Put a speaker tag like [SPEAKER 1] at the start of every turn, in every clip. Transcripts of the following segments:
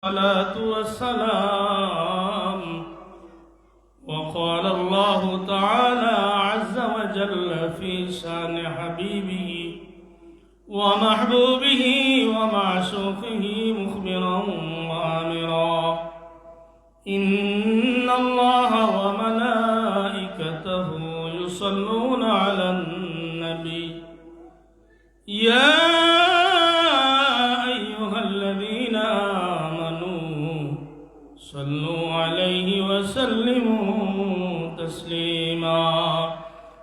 [SPEAKER 1] الصلاة والسلام. وقال الله تعالى عز وجل في شان حبيبه ومحبوبه ومعشوقه مخبرا وآمرا: إن الله وملائكته يصلون على النبي يا أيها الذين آمنوا صلوا عليه وسلموا تسليما.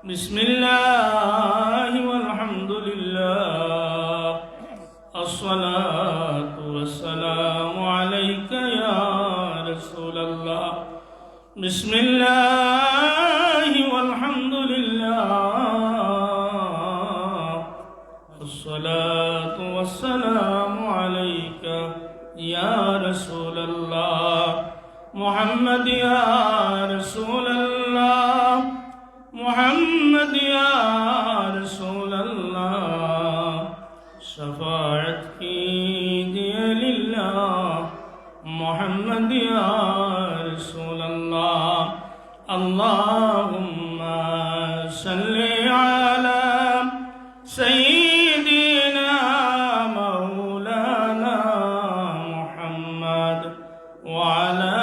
[SPEAKER 1] بسم الله والحمد لله، الصلاة والسلام عليك يا رسول الله. بسم الله والحمد لله، الصلاة والسلام عليك يا رسول الله. محمد يا رسول الله، محمد يا رسول الله، شفاعت कीजिए लिल्लाह। محمد يا رسول الله. اللهم صل على سيدنا مولانا محمد وعلى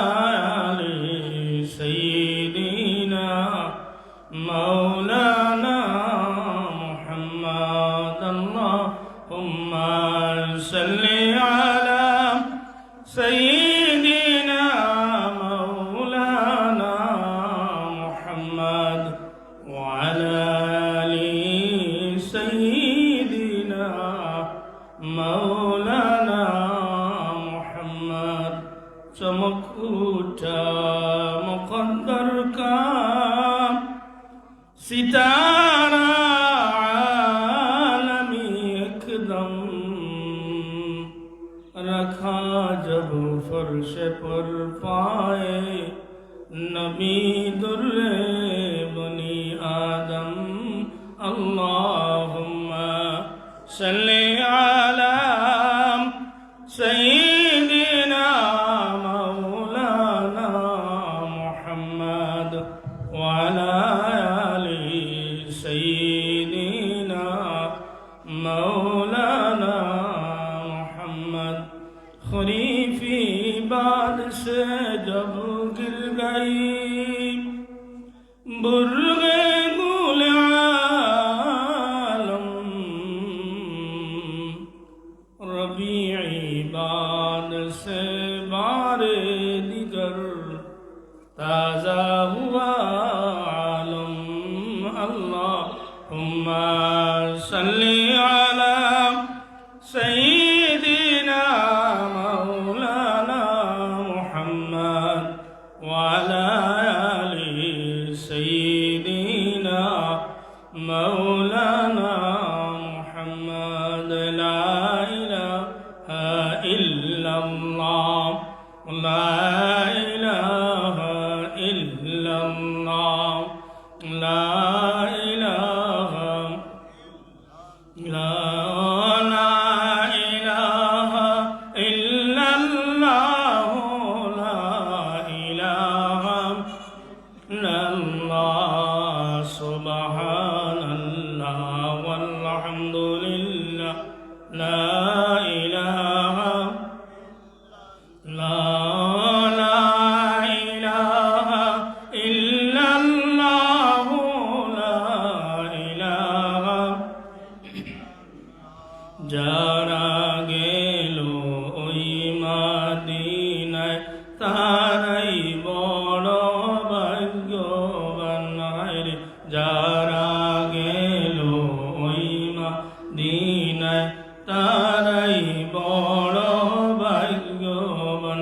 [SPEAKER 1] آل سيدنا مولانا محمد. اللهم صل على سيدنا مولانا محمد وعلى آل سيدنا مولانا محمد. चमक उठा मुकद्दर का सितारा आलमी एकदम, रखा जब फर्श पर पाए नबी दुर्रे बनी आदम। अल्लाहुम्मा सल्ली अला सय्यिदिना मौलाना मुहम्मद वअला आलि सय्यिदिना मौलाना मुहम्मद। खरीफी बाद से जब गिर गई बुर्गे गुल आलम, रबीई बाद से बारे दिगर ताजा हुआ आलम। अल्लाहुम्मा सल्ली अला सय्यिदिना मौलाना मुहम्मद वअला आलि सय्यिदिना मौलाना मुहम्मद। ला इलाहा इल्लल्लाह, ला इलाहा इल्लल्लाह, ला इलाहा ला इलाहा इल्लल्लाह, ला इलाहा इल्लल्लाह। सुबहानल्लाह वल्हम्दुलिल्लाह, ला इलाहा ला इलाहा इल्लल्लाह, ला इलाहा। যারা গেল ওই মাদিনায় তারাই বড় ভাগ্যবান রে। যারা গেল ওই মাদিনায় তারাই বড় ভাগ্যবান।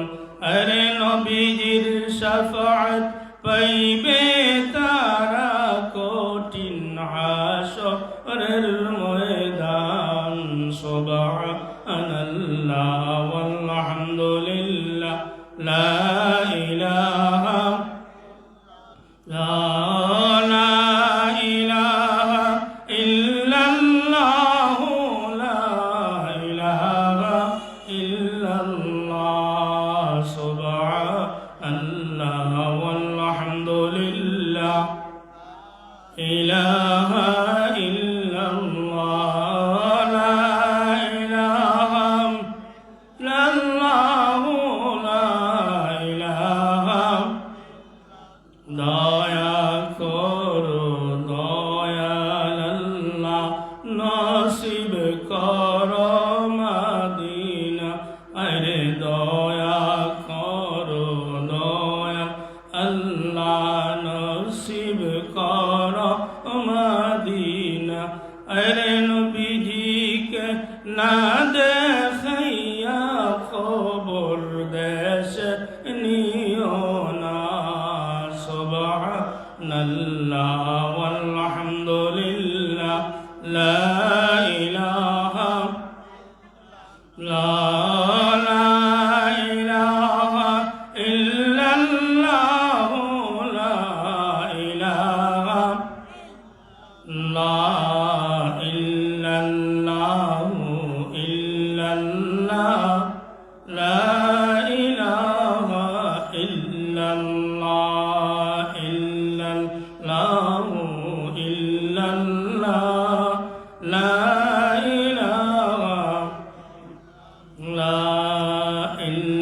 [SPEAKER 1] আরে নবীজির শাফাআত পাইবে তারা কঠিন হাশরের ময়দান। সুবহানাল্লাহ ওয়ালহামদুলিল্লাহ, লা ইলাহা লা ইলাহা ইল্লাল্লাহ, লা ইলাহা ইল্লাল্লাহ।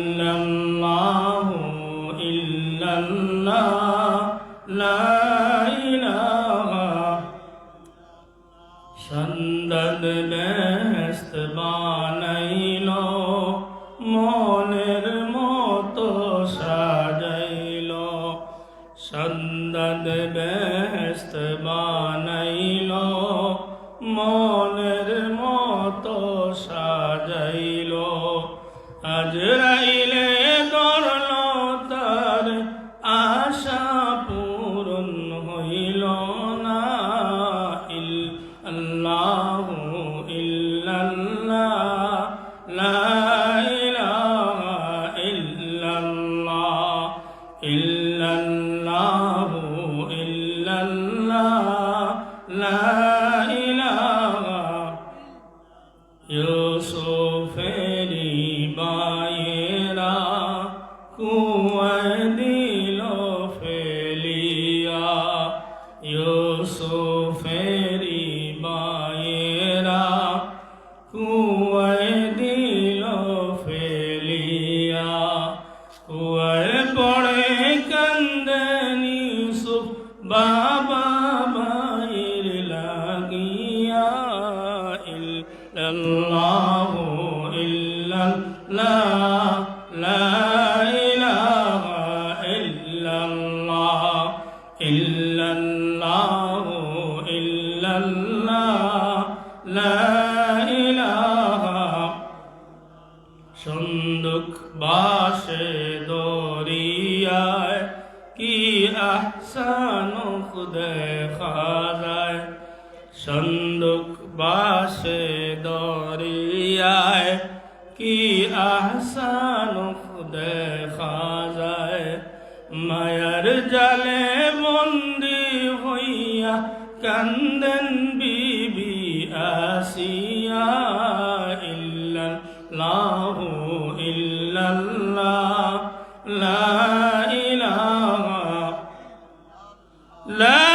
[SPEAKER 1] ইল্লাল্লাহু ইল্লাল্লাহ লা ইলাহা সন্দদ বেহেশত বানাইলো মনের মতো সাজাইলো সন্দদ বেহেশত বানাইলো মনের মতো সাজাইলো আজরাইলে ধরলো তার আশা পূরণ হইল না ইল্লাল্লাহু ইল্লাল্লাহ লা ইলাহা ইল্লাল্লাহ ইল্লাল্লাহু ইল্লাল্লাহ লা ইলাহা ইউসুফেরি বায়েরা কুয়ায় দিল ফেলিয়া ইউসুফেরি বায়েরা কুয়ায় দিল ফেলিয়া কুয়ায় পড়ে কান্দেন ইউসুফ বাবা মায়ের লাগিয়া ইল্লাল্লাহু ইল্লাল্লাহ লা ইলাহা ইল্লাল্লাহ ইল্লাল্লাহু ইল্লাল্লাহ লা ইলাহা সন্দুক বাসে দরিয়ায় কি আহসান দেখা যায় সন্দুক বাসে দরিয়ায় কি আহসান দেখা যায় মায়ার জালে বন্দি হইয়া কান্দেন বিবি আসিয়া ইল্লাল্লাহু ইল্লাল্লাহ লা ইলাহা লা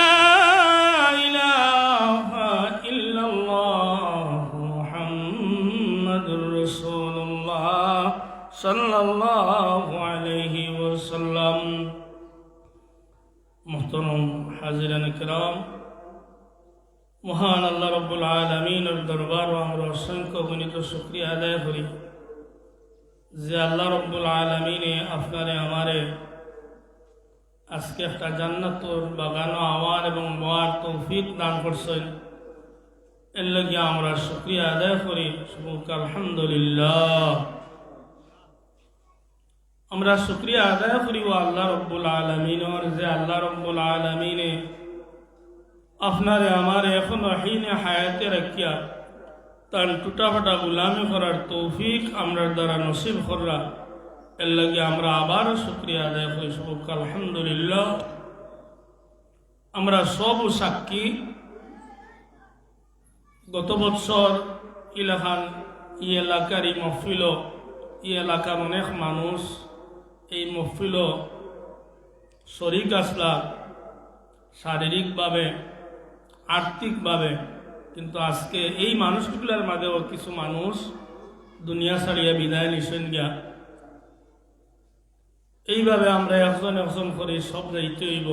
[SPEAKER 1] ইলাহা ইল্লাল্লাহ মুহাম্মাদুর রাসূলুল্লাহ সাল্লাল্লাহু আলাইহি ওয়াসাল্লাম মুহতারাম হাজিরান কিরাম মহান আল্লাহ রাব্বুল আলামিনের দরবার আমরা অসংখ্য গণিত শুকরিয়া আদায় করি যে আল্লাহ রাব্বুল আলামিনে আপনারে আমারে আজকে একটা জান্নাতুর বাগানো আওয়ার এবং বওয়ার তৌফিক দান করছেন এর লাগি আমরা শুকরিয়া আদায় করি সুবহানাল্লাহ আলহামদুলিল্লাহ আমরা শুকরিয়া আদায় করি ও আল্লাহ রাব্বুল আলামিনের যে আল্লাহ রাব্বুল আলামিনে আপনারে আমারে এখনো হিনে হায়াতে রাখিয়া তার টুটাফাটা গুলামি করার তৌফিক আমরা দ্বারা নসিব কররা এর লাগে আমরা আবারও শুকরিয়া আদায় করি সুবহানাল্লাহ আলহামদুলিল্লাহ আমরা সব সাক্ষী গত বছর ই এলাকার এই মহফিল ই এলাকার অনেক মানুষ এই মহফিল শরীক আসলা শারীরিকভাবে আর্থিকভাবে কিন্তু আজকে এই মানুষগুলোর মাঝেও কিছু মানুষ দুনিয়া ছাড়িয়া বিদায় নিছেন গিয়া এইভাবে আমরা একজন একজন করে সব যাইতে হইব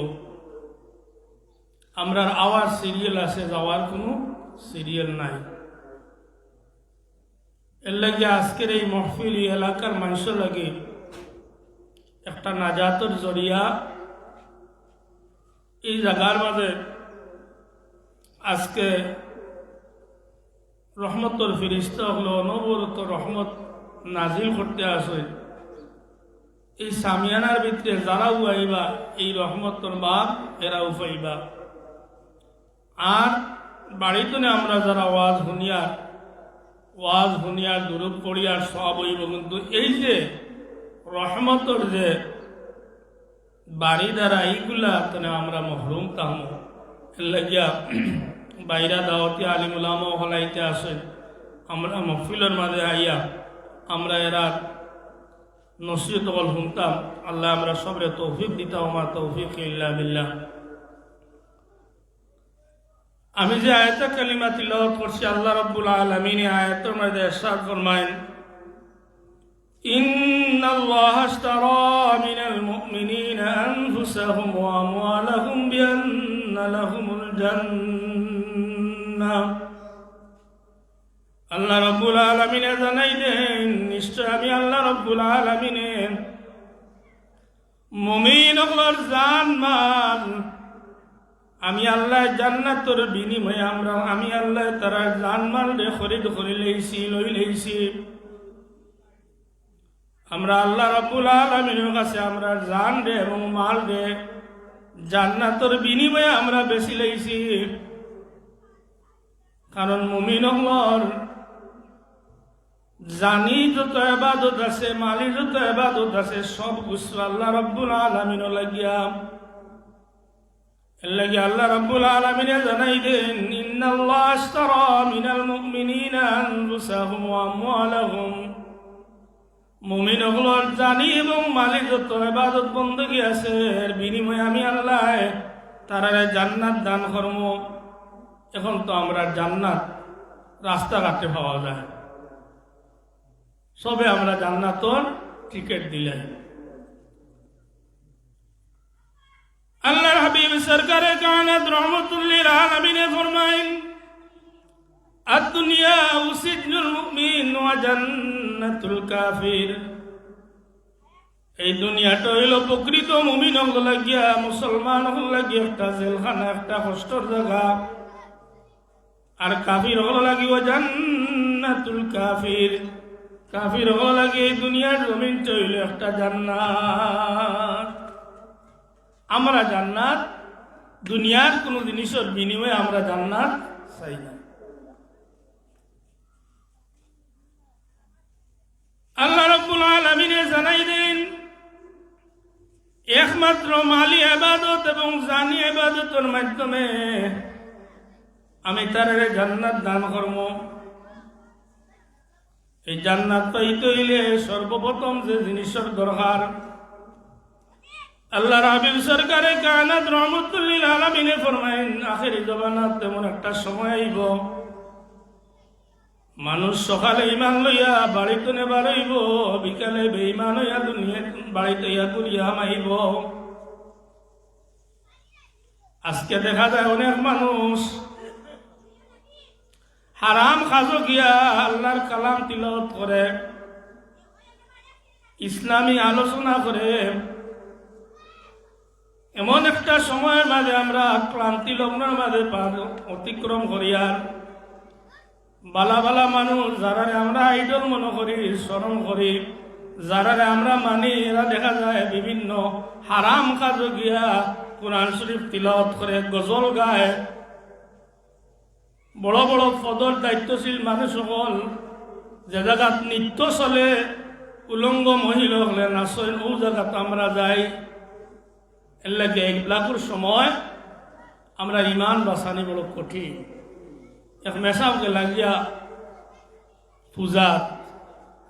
[SPEAKER 1] আমরার আওয়ার সিরিয়াল আছে যাওয়ার কোনো সিরিয়াল নাই এর লাগে আজকের এই মহফিল এলাকার মানুষের লাগে একটা নাজাতের জরিয়া এই জায়গার মাঝে আজকে রহমতর ফিরিস্তা হলো অনবরত রহমত নাজিল করতে আসে এই সামিয়ানার ভিতরে যারাও আইবা এই রহমতর বাপ এরাও পাইবা আর বাড়িতে আমরা যারা ওয়াজ হুনিয়ার দুরূপ করিয়ার সব হইব কিন্তু এই যে রহমতর যে বাড়ি দ্বারা এইগুলা তাহলে আমরা মহরুম তাহম লাগিয়া বাইরা দাওয়াতি আলিমুলামা হলাইতে আসে আমরা মহফিলের মাঝে আইয়া আমরা এরা নসিহত বল শুনতাম আল্লাহ আমরা সবরে তৌফিক দিতাম আমার তৌফিক ইল্লা বিল্লাহ আমি যে আয়াতে কালিমা তিলাওয়াত করছি আল্লাহ রাব্বুল আলামিন আয়াতের মধ্যে ইরশাদ ফরমায়েন إن الله اشترى من المؤمنين أنفسهم وأموالهم بأن لهم الجنة আল্লাহ রাব্বুল আলামিন জানাই দেন নিশ্চয় আমি আল্লাহ রাব্বুল আলামিন মুমিনদের জান মাল আমি আল্লাহ জান্নাতের বিনিময়ে আমি আল্লাহ তারা জান মাল দে খরিদ করে লইছি লই লইছি আমরা আল্লাহ রাব্বুল আলামিনের কাছে আমরা জান দে এবং মাল দে জান্নাতের বিনিময়ে আমরা বেশি লইছি কারণ মুমিনদের জানি যত ইবাদত আছে মালি যত ইবাদত আছে সব কিছু আল্লাহ রাব্বুল আলামিন লাগিয়া এলাকি আল্লাহ রাব্বুল আলামিন জানাই দেন ইন্নাল্লাহ আশতারা মিনাল মুমিনিনা আনফুসাহুম ওয়া আমওয়ালাহুম মুমিনদের জানি এবং মালি যত ইবাদত বندگی আছে এর বিনিময়ে আমি আল্লাহ তারারে জান্নাত দান করব। এখন তো আমরা জান্নাত রাস্তাঘাটে পাওয়া যায়, সবে আমরা জান্নাতর টিকিট দিলেন। আল্লাহর হাবিব সরকারে কায়নাত রহমাতুল লিল আলামিন ফরমায়েন আদ-দুনিয়া সিজনুল মুমিন ওয়া জান্নাতুল কাফির। এই দুনিয়াটা হইল প্রকৃত মুমিন হল লাগিয়া মুসলমান হল লাগিয়া একটা জেলখানা, একটা কষ্টর জায়গা। আর কাফির হল লাগিও জান্নাতুল কাফির, কাফির হল লাগে এই দুনিয়ার জমিন চইল একটা জান্নাত। আমরা জান্নাত দুনিয়ার কোন জিনিসের বিনিময়ে আমরা জান্নাত চাই না। আল্লাহ রাব্বুল আলামিন জানাই দেন একমাত্র মালি ইবাদত এবং জানি ইবাদতের মাধ্যমে আমি তারে জান্নাত দান করব। এই জান্নাত পাইতে হইলে সর্বপ্রথম যে জিনিসের দরকার আল্লাহর হাবিব সরকারে কায়নাত রহমাতুল লিল আলামিন ফরমায়েন আখিরি জামানাত তেমন একটা সময় আইব মানুষ সকালে ইমান লইয়া বাড়িতে নেবার হইব, বিকালে বেঈমান হইয়া দুনিয়া বাড়িতে ইয়া করিয়া মাইব। আজকে দেখা যায় অনেক মানুষ হারাম খাজো গিয়া আল্লাহর কালাম তিলাওয়াত করে, ইসলামী আলোচনা করে। এমন একটা সময়ের মাঝে আমরা ক্লান্তি লগ্নের মাঝে অতিক্রম করিয়া বালা বালা মানুষ যারারে আমরা আইডল মনে করি, স্মরণ করি, যারারে আমরা মানি, এরা দেখা যায় বিভিন্ন হারাম কাজে গিয়া কোরআন শরীফ তিলাওয়াত করে, গজল গায়। বড় বড় পদর দায়িত্বশীল মানুষ সকল যে জায়গাত নৃত্য চলে, উলঙ্গ মহিলা হলে নাচেন, ও জায়গাত আমরা যাই। এর লাগে এইবিলাকর সময় আমরা ইমান বাঁচানি বড় কঠিন। এক মেশাবকে লাগিয়া পূজা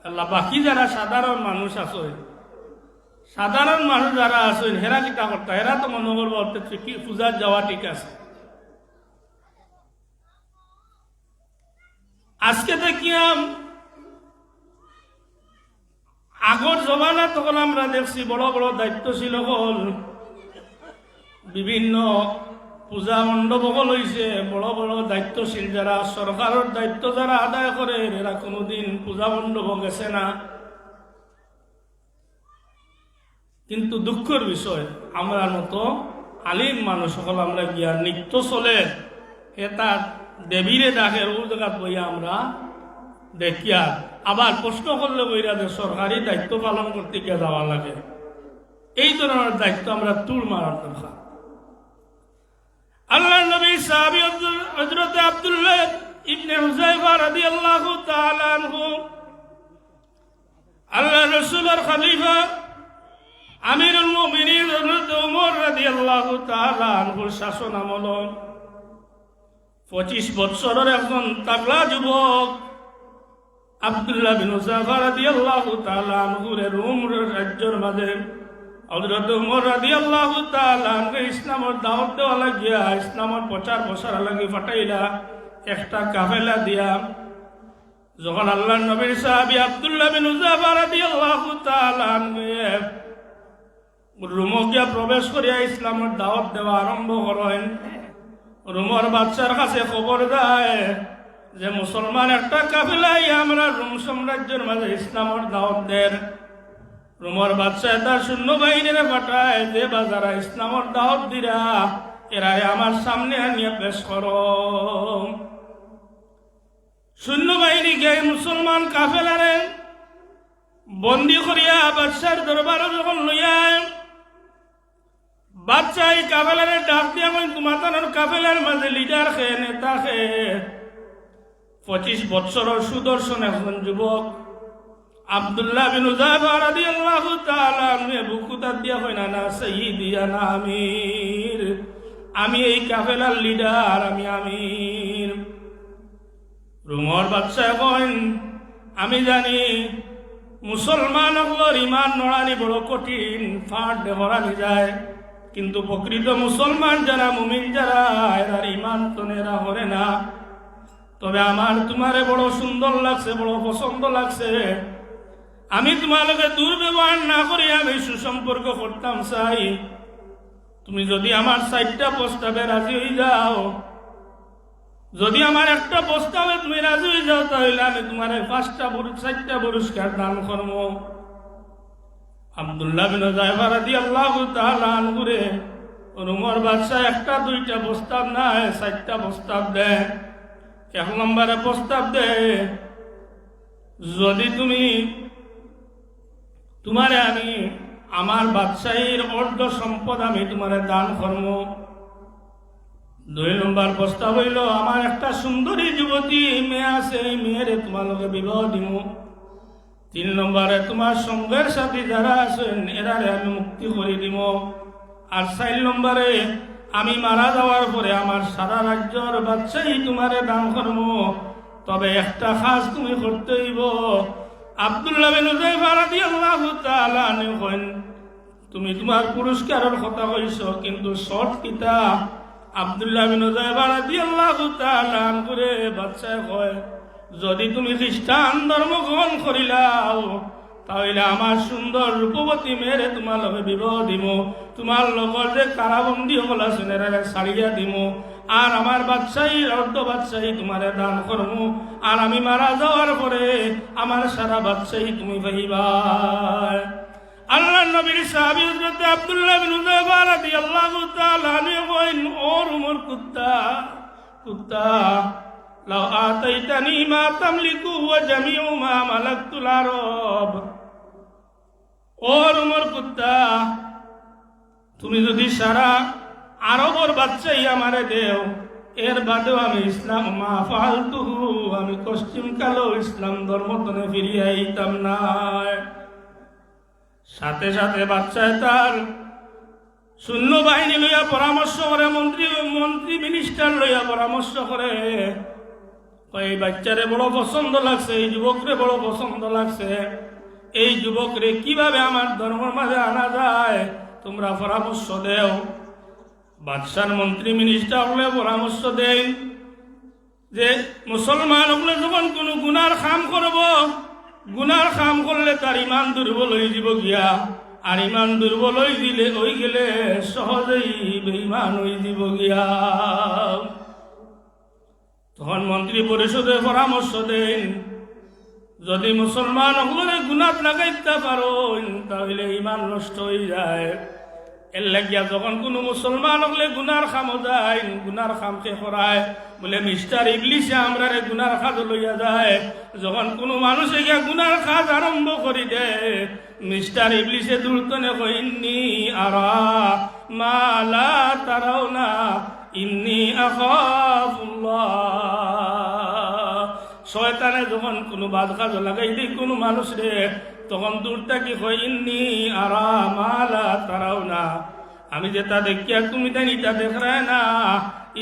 [SPEAKER 1] আল্লাহ বাকি যারা সাধারণ মানুষ আছে, সাধারণ মানুষ যারা আছেন হেরা কিতা করতে, হেরা তো মনে করবো কি পূজার যাওয়া ঠিক আছে। আজকে দেখিয়াম আগর জমানা তখন আমরা দেখছি বড় বড় দায়িত্বশীল হল বিভিন্ন পূজা মণ্ডপ হল হয়েছে, বড় বড় দায়িত্বশীল যারা সরকারের দায়িত্ব যারা আদায় করে এরা কোনোদিন পূজা মণ্ডপ গেছে না। কিন্তু দুঃখের বিষয় আমরা মতো আলিম মানুষ সকল আমরা গিয়া নৃত্য চলে এটা দেবীরে ডাকের ও জায়গাত বইয়া আমরা দেখিয়া আবার প্রশ্ন করলে বইরা যে সরকারি দায়িত্ব পালন করতে গিয়ে যাওয়া লাগে। এই ধরনের দায়িত্ব আমরা তুল মারার দরকার। আল্লাহ নবী সাহাবী হযরত আব্দুল্লাহ ইবনে হুযায়ফা রাদিয়াল্লাহু তাআলা আনহু আল্লাহ রাসূলের খলিফা আমিরুল মুমিনিন হযরত ওমর রাদিয়াল্লাহু তাআলা আনহুর শাসন আমলে 25 বছরের একজন তাগড়া যুবক আব্দুল্লাহ বিন হুযায়ফা রাদিয়াল্লাহু তাআলা আনহুর রোম রাজ্যের মাঝে হযরত ওমর রাদিয়াল্লাহু তাআলা আনহু ইসলামের দাওয়াত দেওয়া লাগিয়া ইসলামের প্রচার প্রসার লাগি ফাটাইলা একটা কাফেলা দিয়া যখন আল্লাহর নবীর সাহাবী আব্দুল্লাহ বিন উযাফা রাদিয়াল্লাহু তাআলা আনহু রুমে গিয়া প্রবেশ করিয়া ইসলামের দাওয়াত দেওয়া আরম্ভ করেন, রুমের বাদশার কাছে খবর যায় যে মুসলমান একটা কাফেলাই আমরা রোম সাম্রাজ্যের মাঝে ইসলামের দাওয়াত দেন। রোমের বাদশাহ তার সৈন্যবাহিনীরে পাঠায় যে বাজারা ইসলামের দাওয়াত দিরা এরাই আমার সামনে আনিয়া পেশ করো। সৈন্যবাহিনী গিয়ে মুসলমান কাফেলারে বন্দি করিয়া বাদশার দরবারে যখন লইয়া বাদশাহ এই কাফেলারে ডাক দিয়া তোমার কাফেলার মাঝে লিডার খে নেতা খে 25 বছরের সুদর্শন একজন যুবক আব্দুল্লাহ বিন উযাফা রাদিয়াল্লাহু তাআলা আনহু বুকুতা দিয়া কইনা না সাইয়্যিদি আনা আমির, আমি এই কাফেলার লিডার, আমি আমির। রোমের বাদশাহ কইন আমি জানি মুসলমান হলোর ইমান নড়ানি বড় কঠিন, ফাট দেহরানি যায়, কিন্তু প্রকৃত মুসলমান যারা মুমিন যারা এরার ইমান তো নেরা হরে না। তবে আমার তোমারে বড় সুন্দর লাগছে, বড় পছন্দ লাগছে, আমি তোমালোকে দুর্ব্যবহার না করি আমি সুসম্পর্ক করতাম চাই। তুমি যদি আমার 4টা প্রস্তাবে রাজি হয়ে যাও, যদি আমার একটা প্রস্তাবে তুমি রাজি হয়ে যাও, তাহলে আমি তোমার 4টা পুরস্কার দান করবো। আব্দুল্লাহ বিন উযাফা রাদিয়াল্লাহু তাআলা আনহু রে রোমের বাদশাহ 1-2টা প্রস্তাব না 4টা প্রস্তাব দেয়। 1 নম্বরে প্রস্তাব দেয় যদি তুমি তোমারে আমি আমার বাদশাহীর অর্ধ সম্পদ আমি তোমারে দান করব। 2 নম্বর প্রস্তাব হইল আমার একটা সুন্দরী যুবতী মেয়ে আছে, এই মেয়েরে তোমার লগে বিবাহ দিব। 3 নম্বরে তোমার সঙ্গের সাথে যারা আছেন এরারে আমি মুক্তি করে দিব। আর 4 নম্বরে আমি মারা যাওয়ার পরে আমার সারা রাজ্যের বাদশাহী তোমারে দান করব। তবে একটা কাজ তুমি করতে হইব। আব্দুল্লাহ বিন উযাফা রাদিয়াল্লাহু তাআলা আনহু কইন তুমি তোমার পুরস্কারের কথা কইছো, কিন্তু শর্ত কিতা? আব্দুল্লাহ বিন উযাফা রাদিয়াল্লাহু তাআলা আনহু রে বাদশাহ কয় যদি তুমি খ্রিস্টান ধর্ম গ্রহণ করিলাও তাহলে আমার সুন্দর রূপবতী মেয়েরে তোমার লগে বিবাহ দিব, তোমার লগর যে কারাবন্দী হল আছেন এরা ছাড়িয়া দিব, আর আমার বাদশাহীর অর্ধ বাদশাহী তোমারে দান করবো। আর আমি মারা যাওয়ার পরে আমার সারা বাদশাহী তুমি পাইবা। আল্লাহর নবীর সাহাবী হযরত আব্দুল্লাহ বিন উযাফা রাদিয়াল্লাহু তাআলা আনহু কইন ও রুমের কুত্তা লাউ আতাইতানি মা তামলিকু ওয়া জামিউ মা মালাকতুল আরব। ও রুমের কুত্তা তুমি যদি সারা আরবর বাদশাহী আমারে দেও, এর বাদেও আমি ইসলাম মা ফালতুহু আমি পশ্চিম কালো ইসলাম ধর্ম তনে ফিরিয়ে আইতাম না। সাথে সাথে বাদশাহ তার সৈন্যবাহিনী লইয়া পরামর্শ করে, মন্ত্রী মিনিস্টার লইয়া পরামর্শ করে, এই বাচ্চারে বড় পছন্দ লাগছে, এই যুবকরে বড় পছন্দ লাগছে, এই যুবকরে কিভাবে আমার ধর্মের মাঝে আনা যায় তোমরা পরামর্শ দেও। বাদশার মন্ত্রী মিনিস্টার হলে পরামর্শ দেন যে মুসলমান হলে যখন কোনো গুনার কাম করব, গুনার কাম করলে তার ইমান দুর্বল হয়ে যাব গিয়া, আর ইমান দুর্বল হয়ে গেলে সহজেই বেঈমান হয়ে যাব গিয়া। তখন মন্ত্রী পরিষদে পরামর্শ দেন যদি মুসলমান হলে গুনাত লাগাইতে পারো তাহলে ইমান নষ্ট হয়ে যায়। এর লাগিয়া যখন কোনো মুসলমান হলে গুনার খামো যায়, গুনার খামকে করায় বলে মিস্টার ইবলিশে আমরা গুনার খাজ লইয়া যায়। যখন কোনো মানুষে গিয়া গুনার খাজ আরম্ভ করি দে, মিস্টার ইবলিশে দূরতনে কইনি আরা মা লা তারাউনা ইন্নী আখাফুল্লাহ। শয়তানে যখন কোনো বাদ কাজ লাগাই দিই কোনো মানুষ রে, তখন দূর থেকে কই ইন্নী আরা মা লা তারাউনা, আমি যেটা দেখিয়া তুমি জানি তা দেখরায় না,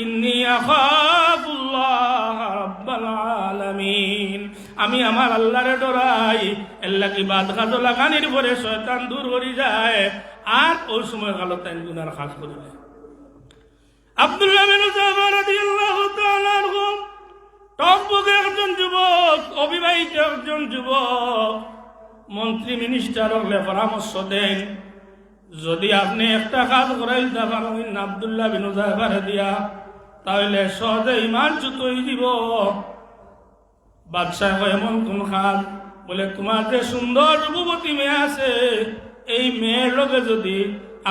[SPEAKER 1] ইন্নী আখাফুল্লাহ রাব্বাল আলামিন, আমি আমার আল্লাহরে ডরাই। এর লাগি বাদ কাজ লাগানির পরে শয়তান দূর হয়ে যায়, আর ওই সময় কালো তাই গুনার কাজ করে দেয়। আব্দুল্লাহ বিন উযাফা রাদিয়াল্লাহু তাআলা আনহু টকবকে একজন যুবক, অবিবাহিত একজন যুবক মন্ত্রী মিনিস্টার হলে পরামর্শ দেন, যদি আপনি একটা কাজ করাইতে পারেন আব্দুল্লাহ বিন হুযায়ফারে দিয়া, তাহলে সহজে ইমান চ্যুত হয়ে দিব। বাদশাহ কয়, এমন কোন কাজ? বলে, তোমার যে সুন্দর রূপবতী মেয়ে আছে, এই মেয়ের লোকে যদি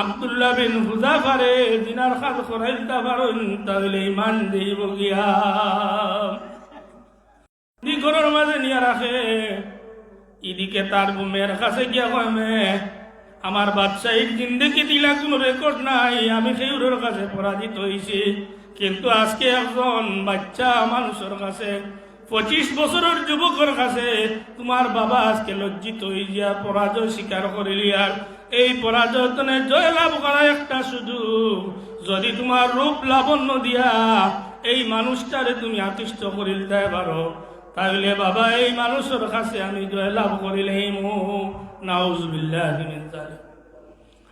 [SPEAKER 1] আব্দুল্লাহ বিন হুযায়ফারে জিনার কাজ করাইতে পারেন, তাহলে ইমান দিব গিয়া। ঘরের মাঝে নিয়ে রাখে, এদিকে তার মেয়ের কাছে গিয়া কয়, মেয়ে, আমার বাদশাহীর জিন্দেগি দিলা কোনো রেকর্ড নাই, আমি খেউরের কাছে পরাজিত হয়েছি, কিন্তু আজকে একজন বাচ্চা মানুষের কাছে, 25 বছরের যুবকের কাছে তোমার বাবা আজকে লজ্জিত হয়ে গিয়া পরাজয় স্বীকার করিলি। আর এই পরাজয় তনে জয় লাভ করা একটা সুযোগ, যদি তোমার রূপ লাবণ্য দিয়া এই মানুষটারে তুমি আকৃষ্ট করিতে পারো, তাহলে বাবা এই মানুষের কাছে আমি জয় লাভ করিলেই নাউজুবিল্লাহি মিন যালিক।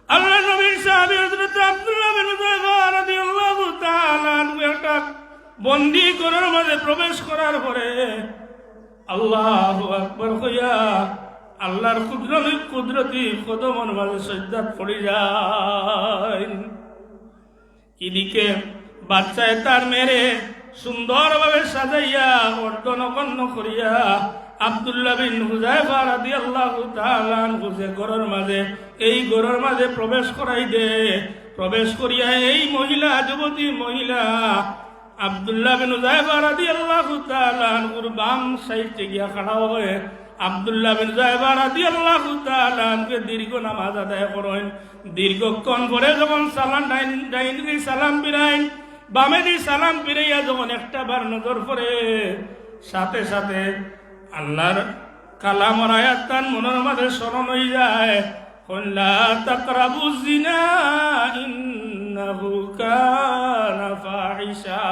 [SPEAKER 1] আল্লাহ নবীর সাহাবী হযরত আব্দুল্লাহ বিন হুযায়ফা রাদিয়াল্লাহু তাআলা আনহু একটা বন্দী ঘরের মাঝে প্রবেশ করার পরে আল্লাহু আকবার কইয়া আল্লাহর কুদরতি কদমের মাঝে সিজদাত পড়ে যায়। এদিকে বাচ্চায় তার মেরে সুন্দরভাবে সাজাইয়া অর্ধনগণ্য করিয়া আব্দুল্লাহ বিন হুযায়ফা রাদিয়াল্লাহু তাআলা আনহু যে ঘরের মাঝে, এই ঘরের মাঝে প্রবেশ করাই দে। প্রবেশ করিয়া এই মহিলা, যুবতী মহিলা আব্দুল্লাহ বিন হুযায়ফা রাদিয়াল্লাহু তাআলা আনহুর বাম সাইডে গিয়া খাড়া হয়ে আব্দুল্লাহ বিন হুযায়ফা রাদিয়াল্লাহু তাআলা আনহু দীর্ঘ নামাজ আদায় করেন। দীর্ঘক্ষণ পরে যখন সালাম ডাইনি সালাম ফিরাইন, বামে দি সালাম ফিরাইয়া যখন একটা বার নজর পড়ে, সাথে সাথে আল্লাহর কালামর আয়াত তার মনের মাঝে স্মরণ হয়ে যায়, লা তাকরাবু জিনা ইন্নাহু কানা ফাহিশা।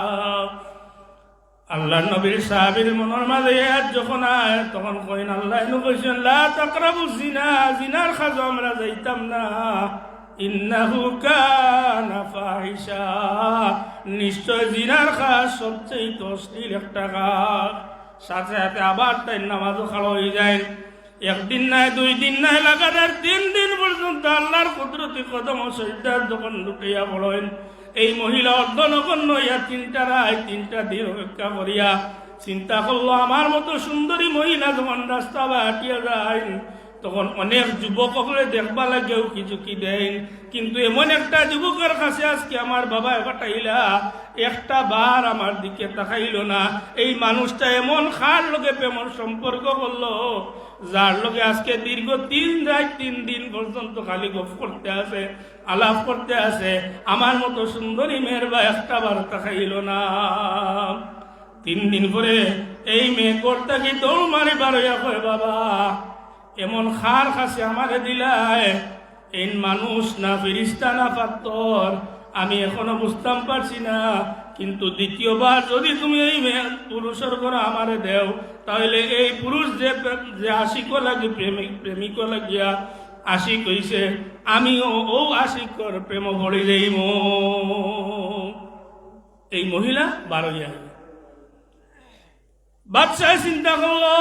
[SPEAKER 1] আল্লাহর নবীর সাহাবীর মনের মাঝে আয়াত যখন আয়, তখন কইন আল্লাহ এনু কইছেন, লা তাকরাবু জিনা, জিনার কাজে আমরা যাইতাম না, ইন্নাহু কানা ফাহিশা, নিশ্চয় জিনার কাজ সবচেয়ে অশ্লীল একটা কাজ। সাথে সাথে আবার তাই নামাজও খাড়া হয়ে যায়। একদিন নাই, 2 দিন নাই, লাগাতার 3 দিন পর্যন্ত আল্লাহর কুদরতি কদম ও সিজদাত যখন লুটিয়া পড়েন, এই মহিলা অর্ধনগণ্য হইয়া 3টা রাত 3টা দিন অপেক্ষা করিয়া চিন্তা করলো, আমার মতো সুন্দরী মহিলা যখন রাস্তা বা হাঁটিয়া যায়, তখন অনেক যুবক হলে দেখবা লাগেও কিছু কি দেন, কিন্তু এমন একটা যুবকের কাছে আজকে আমার বাবা কাটাইলা, একটা বার আমার দিকে তাকাইল না। এই মানুষটা এমন খার লোকে প্রেমর সম্পর্ক করলো, যার লোকে আজকে দীর্ঘ 3 রাত 3 দিন পর্যন্ত খালি গপ করতে আছে, আলাপ করতে আছে, আমার মতো সুন্দরী মেয়ের বা একটা বার তাকাইল না। 3 দিন পরে এই মেয়ে করতে কি দৌড় মারি বারইয়া কয়, বাবা এমন খার খাসে আমারে দিলায়, এই মানুষ না ফেরেশতা না পাথর, আমি এখনো বুঝতাম পারছি না, কিন্তু দ্বিতীয়বার যদি তুমি এই পুরুষের করে আমারে দেও, তাহলে এই পুরুষ যে আশিক লাগি প্রেমিক লাগিয়া আশিক হইছে, আমিও ও আশিকর প্রেম ভরে যাইব। এই মহিলা 12 বাদশাহ চিন্তা করলো,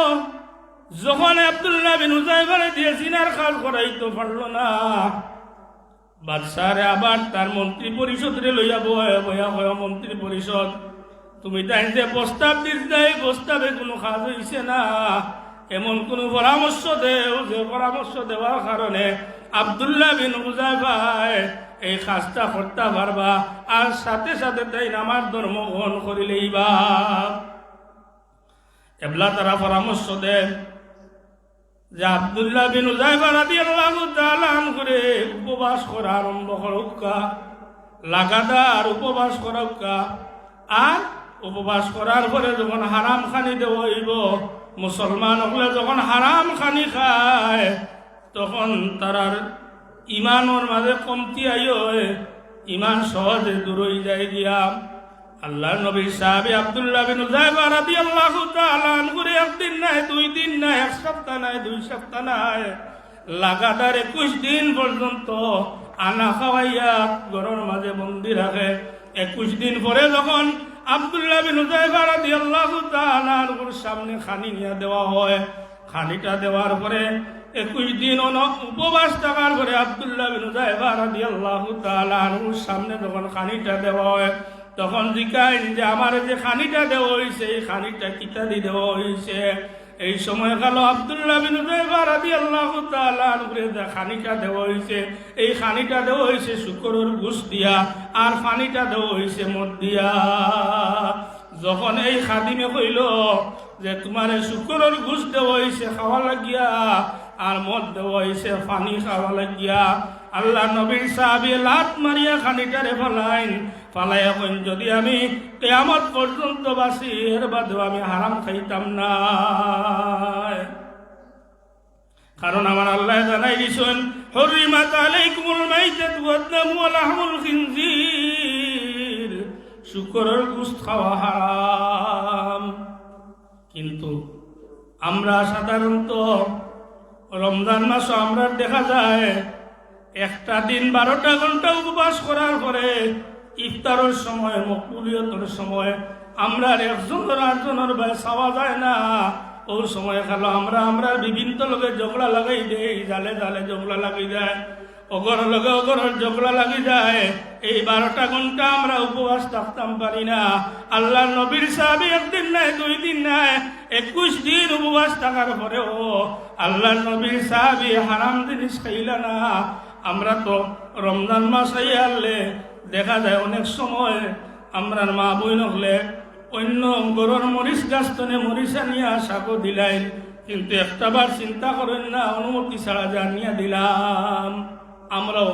[SPEAKER 1] যখন আব্দুল্লাহ বিন হুযায়ফারে দিয়ে জিনার কাজ করাইতে পারলো না, বাদশাহরে আবার তার মন্ত্রী পরিষদরে লইয়া বয়া মন্ত্রী পরিষদ, তুমি তাই যে প্রস্তাব দিতে, এই প্রস্তাবে কোনো কাজ হইছে না, এমন কোন পরামর্শ দেও যে পরামর্শ দেওয়ার কারণে আব্দুল্লাহ বিন হুযায়ফা এই কাজটা করতে পারবা, আর সাথে সাথে তাই আমার ধর্ম গ্রহণ করিলেই বা। এবলা তারা পরামর্শ দেন যে আব্দুল্লাহ বিন হুযায়ফা রাদিয়াল্লাহু তাআলা আনহু উপবাস করা আরম্ভ করুকা, লাগাতার উপবাস করুকা, আর উপবাস করার পরে যখন হারাম খানি দেওয়া হইব, মুসলমান হলে যখন হারাম খানি খায়, তখন তারার ইমানের মাঝে কমতি আইও, ইমান সহজে দূর হয়ে যায় গিয়া। আল্লাহর নবী সাহাবী আব্দুল্লাহ বিন হুযায়ফা রাদিয়াল্লাহু তাআলা আনহু একদিন নাই, 2 দিন নাই, 1 সপ্তাহ নাই, 2 সপ্তাহ নাই, লাগাতার 21 দিন পর্যন্ত আনা খাওয়াইয়া ঘরের মাঝে বন্দি রাখে। 21 দিন পরে যখন আব্দুল্লাহ বিন হুযায়ফা রাদিয়াল্লাহু তাআলা আনহুর সামনে খানি নিয়ে দেওয়া হয়। খানিটা দেওয়ার পরে 21 দিন উপবাস থাকার পরে আব্দুল্লাহ বিন হুযায়ফা রাদিয়াল্লাহু তাআলা আনহুর সামনে যখন খানিটা দেওয়া হয়, তখন জিজ্ঞাসা যে আমার যে খানিটা দেওয়া হয়েছে এই খানিটা কিতা দিয়ে দেওয়া হয়েছে। এই সময় গেল আব্দুল্লাহ বিন হুযায়ফা রাদিয়াল্লাহু তাআলা আনহুর যে খানিটা দেওয়া হয়েছে, এই খানিটা দেওয়া হয়েছে শুকরের গোশত দিয়া, আর পানিটা দেওয়া হয়েছে মদ দিয়া। যখন এই খাদিমে কইল যে তোমার শুকরের গোশত দেওয়া হয়েছে খাওয়া লাগিয়া, আর মদ দেওয়া হয়েছে পানি খাওয়া লাগিয়া, আল্লাহ নবীর সাহাবী লাত মারিয়া খানিটারে ফালাইয়া কইন যদি আমি কিয়ামত পর্যন্ত বাঁচি এর বাদেও আমি হারাম খাইতাম না। কারণ আমার আল্লাহ জানাই দিছেন হুররিমাত আলাইকুমুল মাইতাতু ওয়াদ-দামু ওয়া লাহমুল খিনজির, শুকরের গোশত খাওয়া হারাম। কিন্তু আমরা সাধারণত রমজান মাসে আমরা দেখা যায় একটা দিন 12টা ঘন্টা উপবাস করার পরে ইফতারের সময় মকবুলিয়তের সময় আমরা একজনের আরেকজনের ভাই চাওয়া যায় না। ওই সময় খেলো আমরা বিভিন্ন লোকের ঝগড়া লাগাই দেই, জালে জালে ঝগড়া লাগি যায়, অগর লগে অগরের ঝগড়া লাগি যায়। এই 12টা ঘন্টা আমরা উপবাস থাকতাম পারি না। আল্লাহ নবীর সাহাবী একদিন নাই 2 দিন নাই 21 দিন উপবাস থাকার পরেও আল্লাহ নবীর সাহাবী হারাম জিনিস খাইলা না। আমরা তো রমজান মাস আইলে দেখা যায় অনেক সময় আমরা মা বই নকলে অন্য গরুর মরিচ গাছতনে মরিচা নিয়ে শাকও দিলাই, কিন্তু একটাবার চিন্তা করেন না অনুমতি ছাড়া জানিয়া দিলাম, আমরাও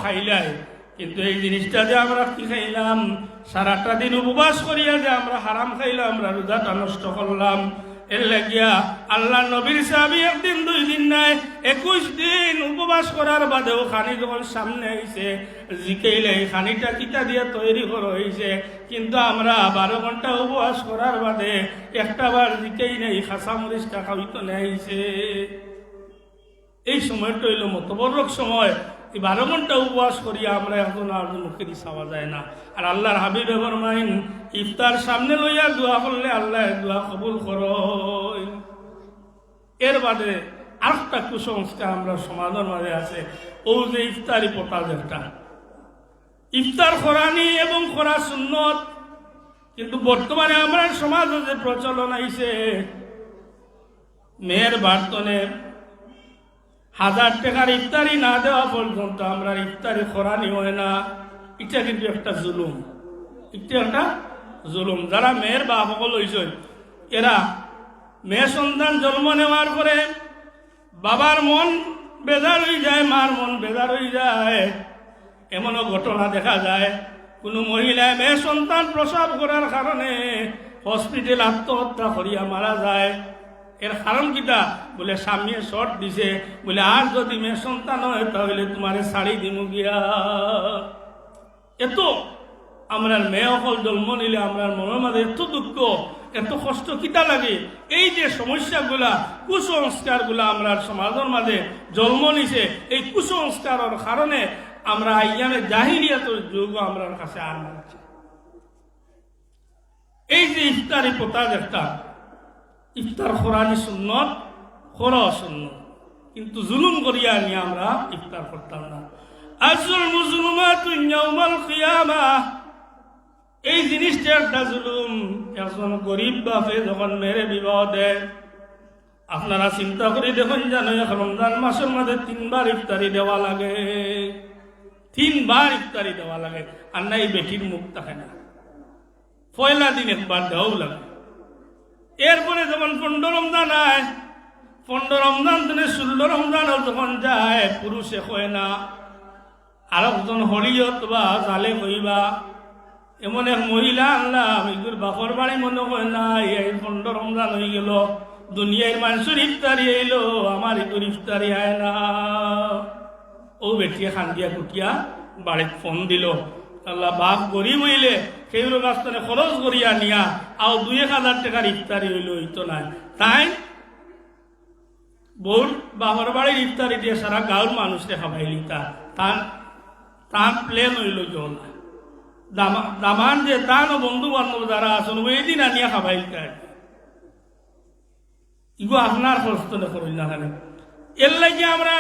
[SPEAKER 1] খাইলাই। কিন্তু এই জিনিসটা যে আমরা কি খাইলাম, সারাটা দিন উপবাস করিয়া যে আমরা হারাম খাইলাম, আমরা রোজাটা নষ্ট করলাম। এর লাগিয়া আল্লাহ নবীর সাহাবী একদিন 2 দিন নাই 21 দিন উপবাস করার বাদেও খানি যখন সামনে আইছে জিকেইলে এই খানিটা কিতা দিয়ে তৈরি করা হয়েছে, কিন্তু আমরা 12 ঘন্টা উপবাস করার বাদে একটাবার জিকেই নেই, খাসা মরিচটা খাইতো নেইছে। এই সময়টা হইল মতবরক সময়। 12 ঘন্টা উপবাস করিয়া আমরা এখন আর মুখে চাওয়া যায় না। আর আল্লাহর হাবিব ফরমাইন ইফতার সামনে লইয়া দোয়া করলে আল্লাহ দোয়া কবুল করয়। এর বাদে আরেকটা কুসংস্কার আমরা সমাজের মাঝে আছে, ও যে ইফতারি পতাজ একটা ইফতার করানি এবং করা সুন্নত, কিন্তু বর্তমানে আমরা সমাজে যে প্রচলন আইছে মেয়ের বার্তনে 1000 টাকার ইফতারি না দেওয়া পর্যন্ত আমরা ইফতারি করানি হয় না। এটা কিন্তু একটা জুলুম, যারা মেয়ের বাপ সকল হয়েছেন এরা মেয়ে সন্তান জন্ম নেওয়ার পরে বাবার মন বেজার হয়ে যায়, মার মন বেজার হয়ে যায়। এমনও ঘটনা দেখা যায় কোনো মহিলায় মেয়ে সন্তান প্রসব করার কারণে হসপিটাল আত্মহত্যা করিয়া মারা যায়। এর কারণ কিটা বলে স্বামী শর্ট দিছে, বলে আর যদি মেয়ে সন্তান হয় তাহলে তোমারে শাড়ি দিমু গিয়া। এত আমরা মেয়ে অকল জন্ম নিলে আমরা মনের মাঝে এত দুঃখ এত কষ্ট কিটা লাগে। এই যে সমস্যাগুলা কুসংস্কারগুলা আমরা সমাজের মাঝে জন্ম নিছে, এই কুসংস্কারের কারণে আমরা আইয়ামে জাহিলিয়াতের যুগ আমরা কাছে আর মানছি। এই যে ইফতারি পতাজ একটা ইফতার খোরানি সুন্নত, খোরা সুন্নত, কিন্তু জুলুম করিয়া নিয়ে আমরা ইফতার করতাম না। আজল মুজলুমাতু ইয়াউমাল কিয়ামাহ, এই জিনিসটা একটা জুলুম। একজন গরিব বাপে যখন মেরে বিবাহ দেয়, আপনারা চিন্তা করে দেখুন জানো রমজান মাসের মধ্যে 3 বার ইফতারি দেওয়া লাগে, 3 বার ইফতারি দেওয়া লাগে। আর না এই বেটির মুখ থাকে না, পয়লা দিন একবার দেওয়াও লাগে। এরপরে যখন 15 রমজান আয়, 15 রমজান দিনে 16 রমজান যখন যায়, পুরুষে হয় না, আর একজন হরিয়ত বা জালে কইবা, এমন এক মহিলা আনলাম এগুর বাপর বাড়ি মনে হয় না, এই 15 রমজান হয়ে গেল, দুনিয়ার মানুষের ইফতারি এলো, আমার এগুর ইফতারি হয় না। ও বেটিয়ে খান্দিয়া কুটিয়া বাড়িত ফোন দিল, আল্লাহ বাপ গরিব হইলে সেইগুলো গাছটানে খরচ করিয়া নিয়া আও 2-1000 টাকার ইফতারি হইল, হইতো নাই। তাই বউর বাবার বাড়ির ইফতারি দিয়ে সারা গাঁর মানুষকে খাবাইলি, তার প্লেন হইল জল দামান যে তানো বন্ধু বান্ধব যারা আছেন ওই দিন আনিয়া খাবাই ইগো আপনার কষ্ট করি না কেন এর লাগে আমরা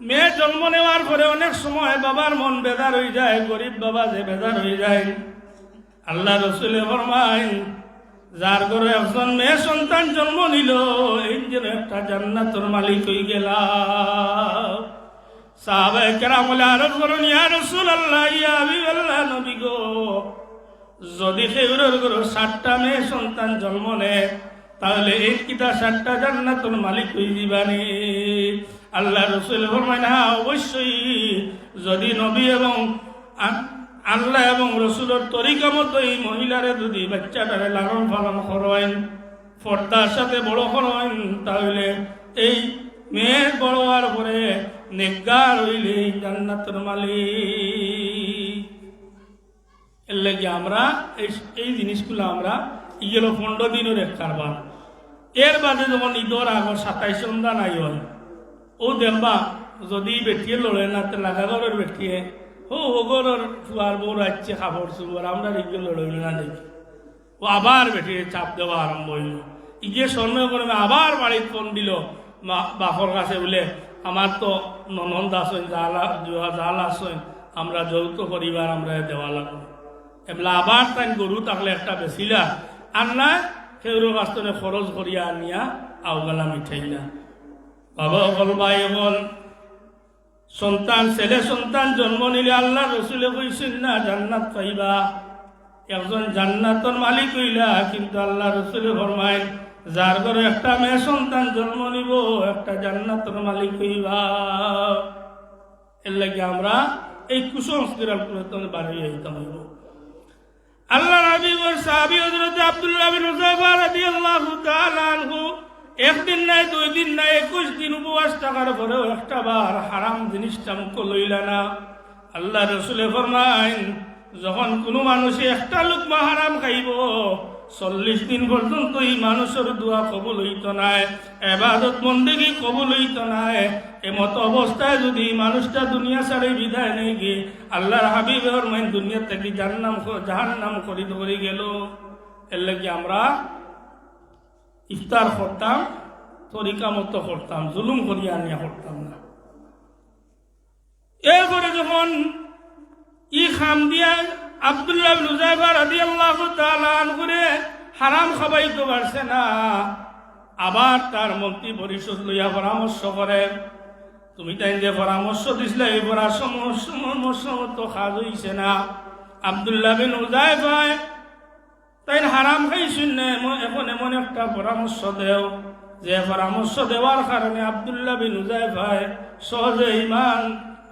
[SPEAKER 1] মেয়ে জন্ম নেওয়ার পরে অনেক সময় বাবার মন বেজার হয়ে যায়, গরিব বাবা যে বেজার হয়ে যায়। আল্লাহ রসুলে ফরমায় যার ঘরে একজন মেয়ে সন্তান জন্ম নিল এই যেন একটা জান্নাতের মালিক হয়ে গেলাম। সাহাবায়ে কেরাম বলে আরো করুন ইয়া রাসূলুল্লাহ ইয়া হাবিবাল্লাহ নবী গো, যদি খেউরের ঘরে 60টা মেয়ে সন্তান জন্ম নেয় তাহলে এই কিটা 60টা জান্নাতের মালিক হয়ে যাবানি? আল্লাহ রসুল ফরমায় না, অবশ্যই যদি নবী এবং আল্লাহ এবং রসুলের তরিকা মতো এই মহিলারে যদি বাচ্চাটারে লালন পালন করেন, পর্দার সাথে বড় করেন, তাহলে এই মেয়ের বড় হওয়ার পরে নেককার হইলে জান্নাতের মালিক। এর লাগে আমরা এই জিনিসগুলো আমরা ইগেলো 15 দিনের এক কারবার। এর বাদে যখন ঈদর আগর 27 রমজান আই হয়, ও দেখবা যদি বেটিয়ে লড়ে না তো লাগাগরের বেটিয়ে ও ওগরের ফুয়ার বউ রাখছে খাবার চুবর আমরা ইগে লড়ে না দেখি, ও আবার বেটিয়ে চাপ দেওয়া আরম্ভ হইল। ইগে স্বর্ণ করে আবার বাড়িতে ফোন দিল বাপর কাছে বলে আমার তো ননদ আসেন জাল আসেন, আমরা যৌথ পরিবার আমরা দেওয়া লাগবে। এবার আবার তাই গরু থাকলে একটা বেশিলা আর না সেগুলোর বাস্তবে খরচ করিয়া আনিয়া আউগালা মিঠাইলা। বাবা বল ভাই বল সন্তান ছেলে সন্তান জন্ম নিলে আল্লাহ রসুলে কইছেন না জান্নাত পাইবা, একজন জান্নাতর মালিক হইলা। কিন্তু আল্লাহ রসুলে ফরমায় যার ঘরে একটা মেয়ে সন্তান জন্ম নিব একটা জান্নাতর মালিক হইবা। এর লাগে আমরা এই কুসংস্কার বাড়িয়ে আইতাম হইব। আল্লাহ নবী ও সাহাবী হযরত আব্দুল্লাহ বিন হুযায়ফা রাদিয়াল্লাহু তাআলা আনহু একদিন নাই 2 দিন নাই 21 দিন উপবাস থাকার পরেও একটা বার হারাম জিনিসটা মুখ লইলা না। আল্লাহ রাসূল ফরমায় যখন কোনো মানুষে একটা লুকমা হারাম খাইব 40 দিন পর্যন্ত এই মানুষের দোয়া কবুল হইত নাই, ইবাদত বন্দেগী কবুল হইত নাই। এমত অবস্থায় যদি মানুষটা দুনিয়া ছাড়ে বিদায় নেই গিয়ে আল্লাহর হাবিবের মাইন দুনিয়া থেকে জাহান্নাম করিত করে গেল। এর লাগে আমরা ইফতার করতাম তরিকা মতো করতাম, জুলুম করিয়া আনিয়া করতাম না। এরপরে যখন ই খাম দিয়া আব্দুল্লাহ বিন হুযায়ফা রাদিয়াল্লাহু তাআলা আনহু হারাম খাবাইতে পারছে না, আবার তার মন্ত্রী পরিষদ লইয়া পরামর্শ করে। তুমি তাই যে পরামর্শ দিছিলে এই পরামর্শ তো কাজ হইছে না। আব্দুল্লাহ বিন হুযায়ফা তাই হারাম খাইছেন না, এখন এমন একটা পরামর্শ দেও যে পরামর্শ দেওয়ার কারণে আব্দুল্লাহ বিন হুযায়ফা সহজে ইমান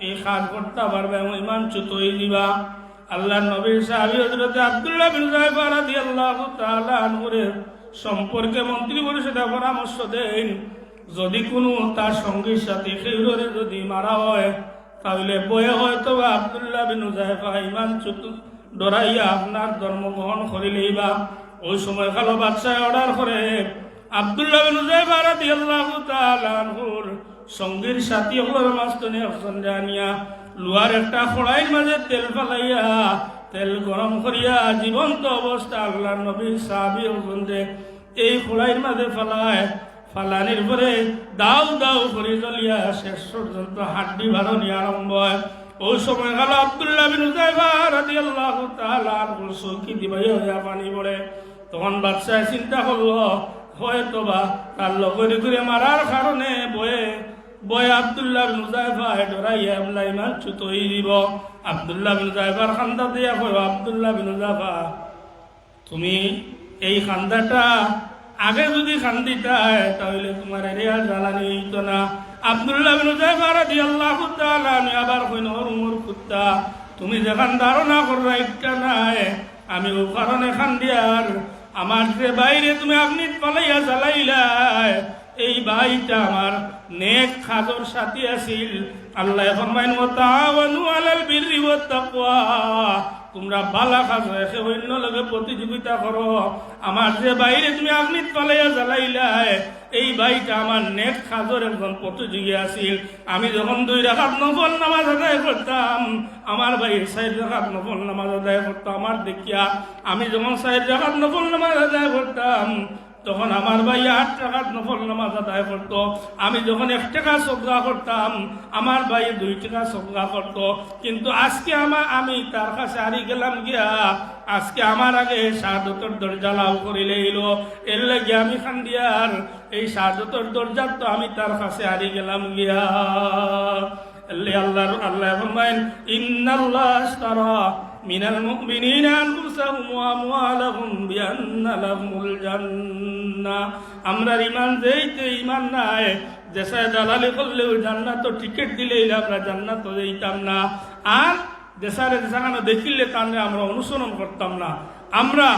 [SPEAKER 1] এই কাজ করতে পারবে এবং ইমান চ্যুত হয়ে দিবা। আল্লাহর নবীর সাহাবী হযরত আব্দুল্লাহ বিন হুযায়ফা রাদিয়াল্লাহু তাআলা আনহুর সম্পর্কে মন্ত্রী পরিষদ পরামর্শ দেন, যদি কোনো তার সঙ্গীর সাথে খেউরে যদি মারা হয় তাহলে বয়ে হয়তো আব্দুল্লাহ বিন হুযায়ফা ইমান চ্যুত ডরাইয়া আপনার ধর্ম গ্রহণ করিলেই বা। ওই সময় কালো বাদশাহ অর্ডার করে আব্দুল্লাহ বিন হুযায়ফা রাদিয়াল্লাহু তাআলা আনহুর সঙ্গীর সাথী হওয়ার মাঝখানে একজন জানিয়া লোহার একটা কড়াইয়ের মাঝে তেল ফেলাইয়া তেল গরম করিয়া জীবন্ত অবস্থা আল্লাহর নবীর সাহাবী হজরে এই কড়াইয়ের মাঝে ফেলায়। ফালানির পরে দাউ দাউ করে জ্বলিয়া শেষ পর্যন্ত হাড্ডি ভাড়নি আরম্ভ হয়। ওই সময় গেল আব্দুল্লাহ বিন হুযায়ফা রাদিয়াল্লাহু তাআলা আনহুর চৌকি দিবাই হইয়া পানি পড়ে। তখন বাদশাহ চিন্তা করলো হয়তো বা তার লগরে করে মারার কারণে বয়ে আব্দুল্লাহ বিন হুযায়ফা ডরাইয়া ইমান চ্যুত হয়ে দিব। আব্দুল্লাহ বিন হুযায়ফার খান্দা দিয়া কইব, আব্দুল্লাহ বিন হুযায়ফা তুমি এই খান্দাটা আগে যদি খান্দিতা তাহলে তোমার এরিয়া জ্বালানি হইতো না। আব্দুল্লাহ বিন হুযায়ফা রাদিয়াল্লাহু তাআলা আবার কইন ওর কুত্তা তুমি যেখান ধারণা কররা একটা নাই আমি ও কারণে খান্দিয়ার আমার যে বাইরে তুমি আগ্নিত পালাইয়া জ্বালাইলাই এই ভাইটা আমার নেক খাজর সাথী আছিল। আল্লাহ ফরমাইন ওয়া তাআওয়ানু আলাল বিররি ওয়াত তাকওয়া, তোমরা বালা কাজ রেখে অন্য লগে প্রতিযোগিতা করো। আমার যে বাইরে তুমি আগ্নিত পালাইয়া জ্বালাইলাই, এই ভাইটা আমার নেক কাজের একজন প্রতিযোগী আছিল। আমি যখন 2 রাকাত নফল নামাজ আদায় করতাম, আমার ভাই 4 রাকাত নফল নামাজ আদায় করতো। আমার দেখিয়া আমি যখন 4 রাকাত নফল নামাজ আদায় করতাম, তখন আমার ভাই 8 রাকাত নফল নামাজ আদায় করতো। আমি যখন 1 টাকা সদকা করতাম, আমার ভাই 2 টাকা সদকা করতো। কিন্তু আজকে আমি তার কাছে হারিয়ে গেলাম গিয়া, আজকে আমার আগে শাহাদতের দরজা লাভ করিলে এলো। এর লাগে আমি খান্দিয়ার এই শাহাদতের দরজা তো আমি তার কাছে হারিয়ে গেলাম গিয়া। আল্লাহ ফরমায়েন, ইন্নাল্লাহ আশতারা মিনাল মুমিনিনা আনফুসাহুম ওয়া আমওয়ালাহুম বিআন্না লাহুমুল জান্নাহ। আমরা ঈমান যেইতে ঈমান নাই, যেসা দালালি করলেও জান্নাত টিকিট দিলেই আমরা জান্নাত যাইতাম না। আর দেশারে যেখানে দেখিলে তাহলে আমরা অনুসরণ করতাম না। আমরা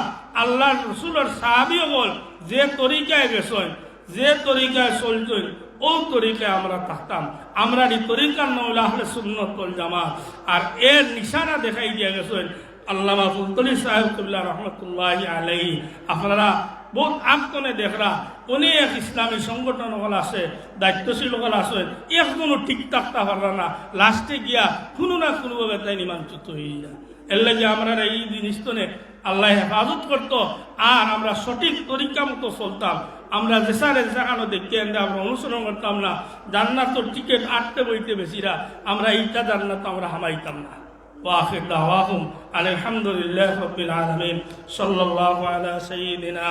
[SPEAKER 1] আল্লাহ রসুলের সাহাবীও বল যে তরিকায় গেছেন, যে তরিকায় চলছেন, ও তরিকায় আমরা থাকতাম। আমরা এই তরিকার নইলে আহলে সুন্নাত ওয়াল জামাত। আর এর নিশানা দেখাই দিয়ে গেছেন আল্লামা ফুলতলি সাহেব কিবলা রহমতুল্লাহি আলাইহি। আপনারা বহুত আগতনে দেখরা অনেক ইসলামী সংগঠন হল আছে, দায়িত্বশীল হল আছে, একজনও ঠিক থাকতে পারল না। লাস্টে গিয়া কোনো না কোনোভাবে তাই নিমাঞ্চিত হয়ে যায়। এর লাগে আমরা এই জিনিসটনে আল্লাহ হেফাজত করতো। আর আমরা সঠিক তরিকা মতো চলতাম। আমরা যেসারে যেখানে দেখি আমরা অনুসরণ করতাম না। জান্নাতর টিকিট আটতে বইতে বেশিরা আমরা এইটা জান্নাত আমরা হামাইতাম না। وآخر دعواهم أن الحمد لله رب العالمين صلى الله على سيدنا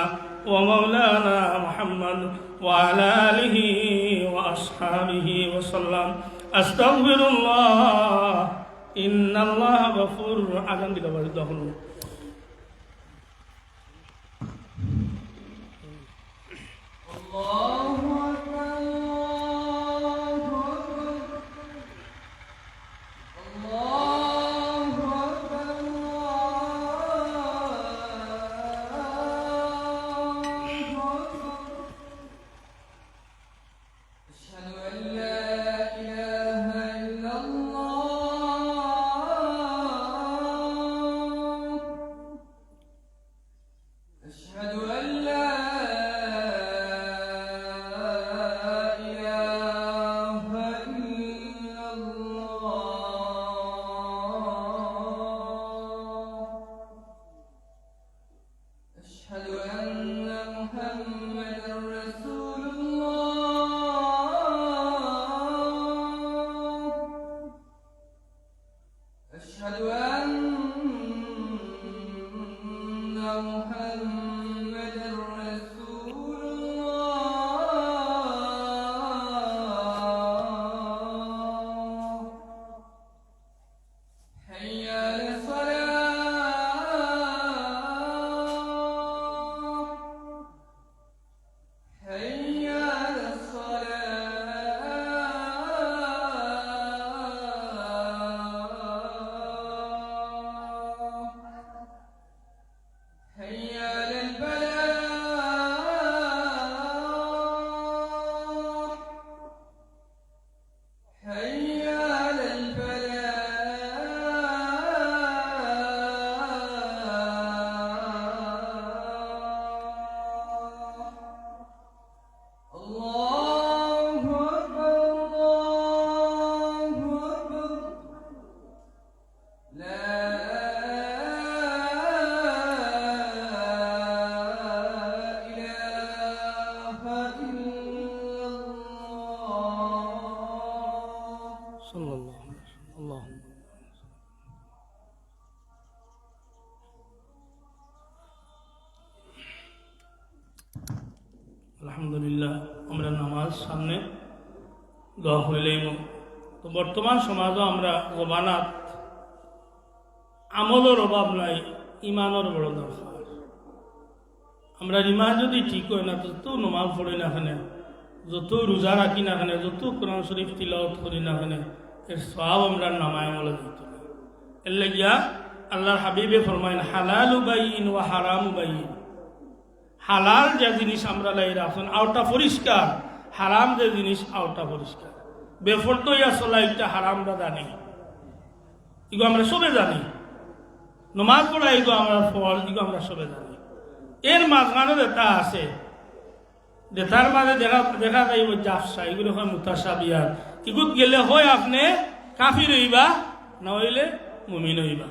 [SPEAKER 1] ومولانا محمد وعلى آله وأصحابه وسلم أستغفر الله إن الله غفور رحيم. আলহামদুলিল্লাহ, আমরা নামাজ সামনে দোয়া হইলেই। তো বর্তমান সমাজও আমরা জবানাত আমলের অভাব নাই, ইমানের বড় দরকার। আমরা ইমান যদি ঠিক হয় না, যত নমাজ পড়ি না কেন, যত রোজা রাখি না কেন, যত কোরআন শরীফ তিলাওয়াত করি না কেন, এর সওয়াব আমরা নামায় আমলে দিত না। এর লাগিয়া আল্লাহর হাবিবে ফরমাইন, হালালু বাইয়িন ওয়া হারামু বাইয়িন। হালাল যে জিনিস আমরা লাই রাখুন আওটা পরিষ্কার, হারাম যে জিনিস আওটা পরিষ্কার। বেফর্ত ইয়া চলা এটা হারামরা জানি, এগুলো আমরা সবে জানি। নমাজ পড়া এগুলো আমরা ফল এগুলো আমরা সবে জানি। এর মাঝখানে যেটা আছে যেটার মাঝে দেখা যায় ওই জাফসা, এগুলো হয় মুতাসাবিহাত। এগুলো গেলে হয় আপনি কাফির হইবা, না হইলে মুমিন হইবা।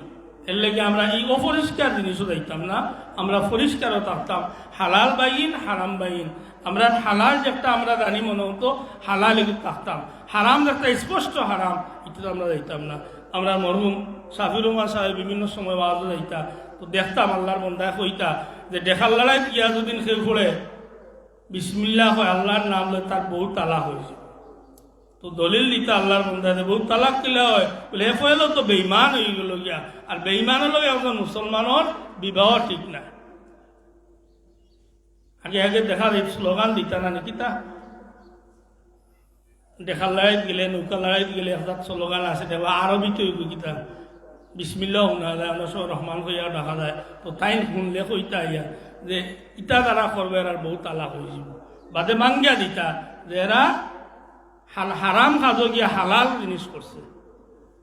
[SPEAKER 1] এর লেগে আমরা এই অপরিষ্কার জিনিসও দেখতাম না, আমরা পরিষ্কারও থাকতাম। হালাল বাইন হারাম বাইন, আমরা হালাল যেটা আমরা জানি মনে হতো হালাল এগুলো থাকতাম, হারাম যেটা স্পষ্ট হারাম এটা তো আমরা দেখতাম না। আমরা মরহুম সাফির উমা সাহেব বিভিন্ন সময় ওয়াজও যাইতা, তো দেখতাম আল্লাহর বন্দায় কইতা যে দেখার লড়াই কিয়া যদিন খেয়ে পড়ে বিসমিল্লাহ হয় আল্লাহর নাম লয় তার বহু তালাক হয়েছে। তো দলিল দিতে আল্লাহর বন্দায় বহু তালাক কিলে হয় বলে এ ফেলো তো বেইমান হয়ে গেল গিয়া, আর বেইমান হলো একজন মুসলমানের বিবাহ ঠিক না। আগে আগে দেখা যায় স্লোগান দিতা না নাকি তা দেখার লড়াইত গেলে নৌকা লড়াইত গেলে একটা স্লোগান আছে দেখো আরবিতে গীতা বিসমিল্লাহ শোনা যায়, আমরা সব রহমান হইয়া দেখা যায়। তো তাই শুনলে কইতা ইয়া যে ইটা তারা করবে আর বহু তালাক হয়ে যাব, বাদে মাঙ্গিয়া দিতা যে এরা হারাম কাজও গিয়া হালাল জিনিস করছে।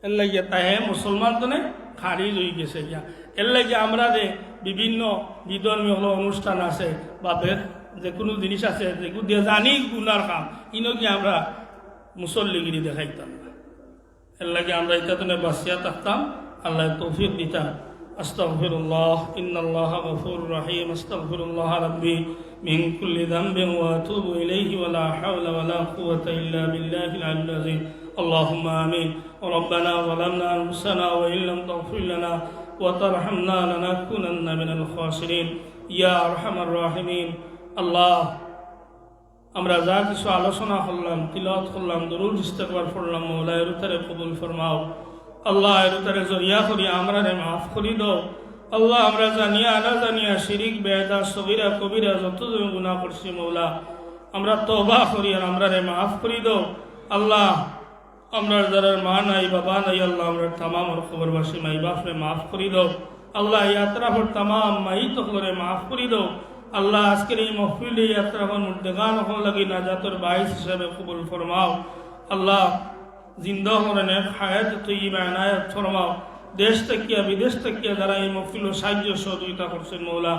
[SPEAKER 1] এর লাগিয়া তাই মুসলমান তো খারিজ হয়ে গেছে গিয়া। এর লাগিয়া আমরা যে বিভিন্ন বিধর্মীয় হলো অনুষ্ঠান আছে বা যে কোনো জিনিস আছে যেগুলো দিয়ে জানি গুনার কাম ইনো গিয়ে আমরা মুসল্লিগিরি দেখাইতাম না। এর লাগে আমরা এটা তো বাঁচিয়া থাকতাম, আল্লাহ তৌফিক দিতাম। আস্তাগফিরুল্লাহ ইন্নাল্লাহা গফুরুর রহিম, আস্তাগফিরুল্লাহ রাব্বি মিন কুল্লি যামবিন ওয়া আতুবু ইলাইহি ওয়া লা হাওলা ওয়া লা কুওয়াতা ইল্লা বিল্লাহিল আলিয়্যিল আযীম। আল্লাহুম্মা আমিন। রব্বানা যালামনা আনফুসানা ওয়া ইল্লাম তাগফির লানা ওয়া তারহামনা লানাকুনান্না মিনাল খাসিরিন ইয়া আরহামার রাহিমিন। আল্লাহ, আমরা যা কিছু আলোচনা করলাম, তিলাওয়াত করলাম, দরুদ ইস্তেগফার পড়লাম, মওলা এর উত্তরে কবুল ফরমাও। আল্লাহ এর উত্তরে জরিয়া করি আমরা রে মাফ করি দাও। আল্লাহ আমরা জানিয়া না জানিয়া শিরিক বেদা সগীরা কবিরা যত গুনাহ করছি মওলা আমরা তওবা করি আর আমরা রে মাফ করি দাও। আল্লাহ আমরা যারা মা নাই বাবা নাই আল্লাহ আমরা তামাম খবরবাসী মাই বাপরে মাফ করি দাও। আল্লাহ ইয়াত্রা পর তামাম মাই তকলরে মাফ করি দাও। আল্লাহ আজকের এই মহফিলে ইয়াত্রা পর মুর্দেগান হল লাগি নাজাতের বাইশ হিসাবে কবুল ফরমাও। আল্লাহ জিন্দা হরণের হায়াত তৈবা এনায়াত ফরমাও। দেশ থেকে বিদেশ থেকে যারা এই মহফিল সাহায্য সহযোগিতা করছেন মৌলা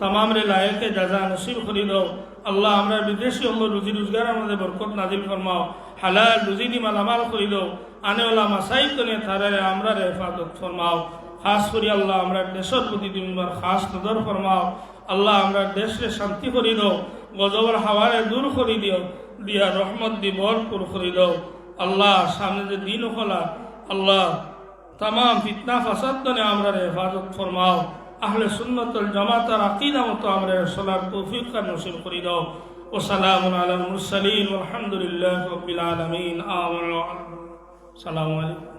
[SPEAKER 1] তামাম রে লায়কে যাজা নসিব করি দাও। আল্লাহ আমরা বিদেশি হল রুজি রোজগার আমাদের বরকত নাজিল ফরমাও। হালাল রুজি দি মালামাল করি দাও। আনেওয়ালা মাসাই তনে তারে আমরা রে হেফাজত ফরমাও। খাস করি আল্লাহ আমরা দেশের প্রতি তিনবার খাস নজর ফরমাও। আল্লাহ আমরা দেশে শান্তি করি দাও, গজবর হাওয়ারে দূর করি দিও, দিয়া রহমত দি ভরপুর করি দাও। আল্লাহ সামনে যে দিন হলা আল্লাহ তামাম ফিতনা ফাসাদ তনে আমরা হেফাজত ফরমাও। আহলে সুন্নাতুল জামাতার আকীদা মতো আমরা চলার তৌফিক নসিব করি দাও। ওয়া সালামুন আলাল মুরসালিন ওয়াল হামদুলিল্লাহি রাব্বিল আলামিন। আমিন। আসসালামু আলাইকুম।